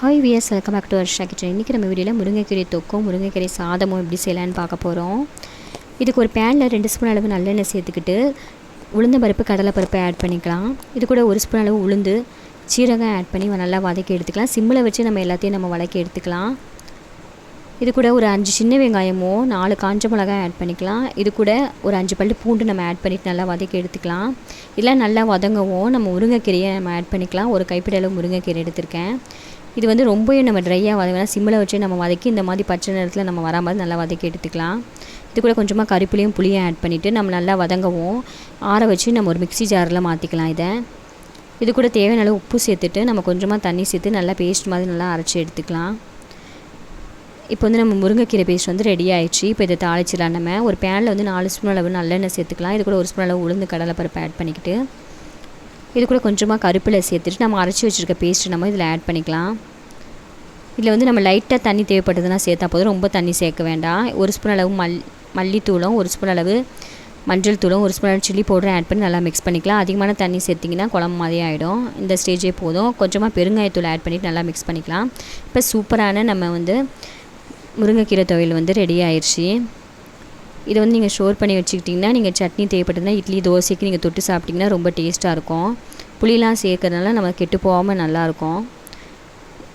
Hi viewers, welcome back to Varsha kitchen. இன்றைக்கி நம்ம வீடியோவில் முருங்கைக்கீரை தொக்கும் முருங்கைக்கீரை சாதமும் எப்படி செய்யலான்னு பார்க்க போகிறோம். இதுக்கு ஒரு பேனில் 2 ஸ்பூன் அளவு நல்லெண்ணெய் சேர்த்துக்கிட்டு உளுந்தம்பருப்பு கடலைப்பருப்பை ஆட் பண்ணிக்கலாம். இது கூட 1 ஸ்பூன் அளவு உளுந்து சீரகம் ஆட் பண்ணி நல்லா வதக்கி எடுத்துக்கலாம். சிம்மில் வச்சு நம்ம எல்லாத்தையும் வதக்கி எடுத்துக்கலாம். இது கூட ஒரு 5 சின்ன வெங்காயமோ 4 காஞ்ச மிளகாய் ஆட் பண்ணிக்கலாம். இது கூட ஒரு 5 பல்லு பூண்டு நம்ம ஆட் பண்ணிவிட்டு நல்லா வதக்கி எடுத்துக்கலாம். இதெல்லாம் நல்லா வதங்கவும் நம்ம முருங்கைக்கீரையை நம்ம ஆட் பண்ணிக்கலாம். ஒரு கைப்பிடி அளவு முருங்கைக்கீரை எடுத்திருக்கேன். இது ரொம்பவே நம்ம ட்ரையாக வதங்கினா சிம்மில் வச்சு நம்ம வதக்கி இந்த மாதிரி பச்சை நேரத்தில் நம்ம வரா மாதிரி நல்லா வதக்கி எடுத்துக்கலாம். இது கூட கொஞ்சமாக கருப்பிலையும் புளியும் ஆட் பண்ணிவிட்டு நம்ம நல்லா வதங்கவும் ஆற வச்சு நம்ம ஒரு மிக்ஸி ஜாரில் மாற்றிக்கலாம். இது கூட தேவையான அளவு உப்பு சேர்த்துட்டு நம்ம கொஞ்சமாக தண்ணி சேர்த்து நல்லா பேஸ்ட் மாதிரி நல்லா அரைச்சி எடுத்துக்கலாம். இப்போ நம்ம முருங்கைக்கீரை பேஸ்ட் ரெடி ஆயிடுச்சு. இப்போ இதை தாளிச்சிடலாம். நம்ம ஒரு பேனில் 4 ஸ்பூன் அளவு நல்லெண்ணெய் சேர்த்துக்கலாம். இது கூட 1 ஸ்பூன் அளவு உளுந்து கடலைப்பருப்பு ஆட் பண்ணிக்கிட்டு இது கூட கொஞ்சமாக கருப்பிலை சேர்த்துட்டு நம்ம அரைச்சி வச்சுருக்க பேஸ்ட்டு நம்ம இதில் ஆட் பண்ணிக்கலாம். இதில் நம்ம லைட்டாக தண்ணி தேவைப்பட்டதுன்னா சேர்த்தா போதும், ரொம்ப தண்ணி சேர்க்க வேண்டாம். 1 ஸ்பூன் அளவு மல்லித்தூளும் 1 ஸ்பூன் அளவு மஞ்சள் தூளும் 1 ஸ்பூன் அளவு சில்லி பவுடரும் ஆட் பண்ணி நல்லா மிக்ஸ் பண்ணிக்கலாம். அதிகமான தண்ணி சேர்த்திங்கன்னா குழம்பு மாதிரி ஆகிடும். இந்த ஸ்டேஜே போதும். கொஞ்சமாக பெருங்காயத்தூள் ஆட் பண்ணிவிட்டு நல்லா மிக்ஸ் பண்ணிக்கலாம். இப்போ சூப்பரான நம்ம முருங்கைக்கீரை துவையல் ரெடி ஆயிடுச்சு. இதை நீங்கள் ஸ்டோர் பண்ணி வச்சுக்கிட்டிங்கன்னா நீங்கள் சட்னி தேவைப்பட்டதுன்னா இட்லி தோசைக்கு நீங்கள் தொட்டு சாப்பிட்டிங்கன்னா ரொம்ப டேஸ்ட்டாக இருக்கும். புளியெலாம் சேர்க்கறதுனால நம்ம கெட்டு போகாமல் நல்லாயிருக்கும்.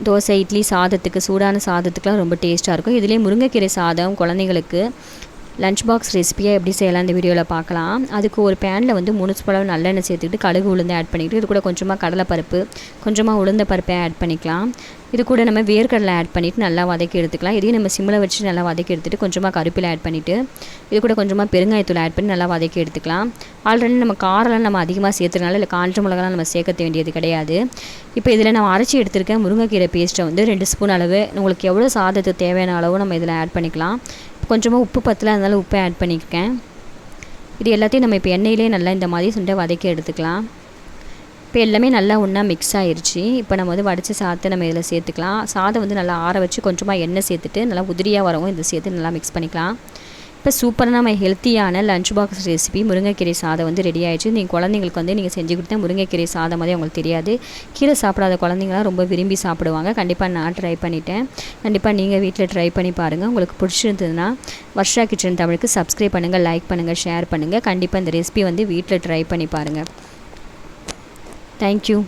தோசை இட்லி சாதத்துக்கு சூடான சாதத்துக்குலாம் ரொம்ப டேஸ்ட்டாக இருக்கும். இதுலேயே முருங்கைக்கீரை சாதம் குழந்தைங்களுக்கு லஞ்ச் பாக்ஸ் ரெசிபியாக எப்படி செய்யலாம் இந்த வீடியோவில் பார்க்கலாம். அதுக்கு ஒரு பேனில் 3 ஸ்பூன் அளவு நல்லெண்ணெய் சேர்த்துக்கிட்டு கடுகு உளுந்து ஆட் பண்ணிக்கிட்டு இது கூட கொஞ்சமாக கடலைப்பருப்பு கொஞ்சமாக உளுந்த பருப்பை ஆட் பண்ணிக்கலாம். இது கூட நம்ம வேர்க்கடலை ஆட் பண்ணிவிட்டு நல்லா வதக்கி எடுத்துக்கலாம். இதையும் நம்ம சிம்மில் வச்சு நல்லா வதக்கி எடுத்துகிட்டு கொஞ்சமாக கருப்பிலை ஆட் பண்ணிவிட்டு இது கூட கொஞ்சமாக பெருங்காயத்தூள் ஆட் பண்ணி நல்லா வதக்கி எடுத்துக்கலாம். ஆல்ரெடி நம்ம காரெல்லாம் நம்ம அதிகமாக சேர்த்துறதுனால இல்லை காஞ்ச மிளகாலாம் நம்ம சேர்க்க வேண்டியது கிடையாது. இப்போ இதில் நான் அரைச்சி எடுத்துருக்கேன் முருங்கைக்கீரை பேஸ்ட்டை 2 ஸ்பூன் அளவு உங்களுக்கு எவ்வளோ சாதத்துக்கு தேவையான அளவு நம்ம இதில் ஆட் பண்ணிக்கலாம். கொஞ்சமாக உப்பு பத்தல அதனால உப்பை ஆட் பண்ணியிருக்கேன். இது எல்லாத்தையும் நம்ம இப்போ எண்ணெயிலே நல்லா இந்த மாதிரி சுண்டை வதக்கி எடுத்துக்கலாம். இப்போ எல்லாமே நல்லா ஒன்றா மிக்ஸ் ஆகிருச்சு. இப்போ நம்ம வடித்த சாதத்தை நம்ம இதில் சேர்த்துக்கலாம். சாதம் நல்லா ஆற வச்சு கொஞ்சமாக எண்ணெய் சேர்த்துட்டு நல்லா உதிரியாக வரவும் இதை சேர்த்து நல்லா மிக்ஸ் பண்ணிக்கலாம். இப்போ சூப்பராக நம்ம ஹெல்த்தியான லஞ்ச் பாக்ஸ் ரெசிபி முருங்கைக்கீரை சாதம் ரெடி ஆகிடுச்சு. நீங்கள் குழந்தைங்களுக்கு நீங்கள் செஞ்சு கொடுத்தா முருங்கைக்கீரை சாதம் மாதிரி அவங்களுக்கு தெரியாது. கீரை சாப்பிடாத குழந்தைங்களாம் ரொம்ப விரும்பி சாப்பிடுவாங்க. கண்டிப்பாக நான் ட்ரை பண்ணிட்டேன். கண்டிப்பாக நீங்கள் வீட்டில் ட்ரை பண்ணி பாருங்கள். உங்களுக்கு பிடிச்சிருந்ததுன்னா வர்ஷா கிச்சன் தமிழுக்கு சப்ஸ்கிரைப் பண்ணுங்கள், லைக் பண்ணுங்கள், ஷேர் பண்ணுங்கள். கண்டிப்பாக இந்த ரெசிபி வீட்டில் ட்ரை பண்ணி பாருங்கள். தேங்க்யூ.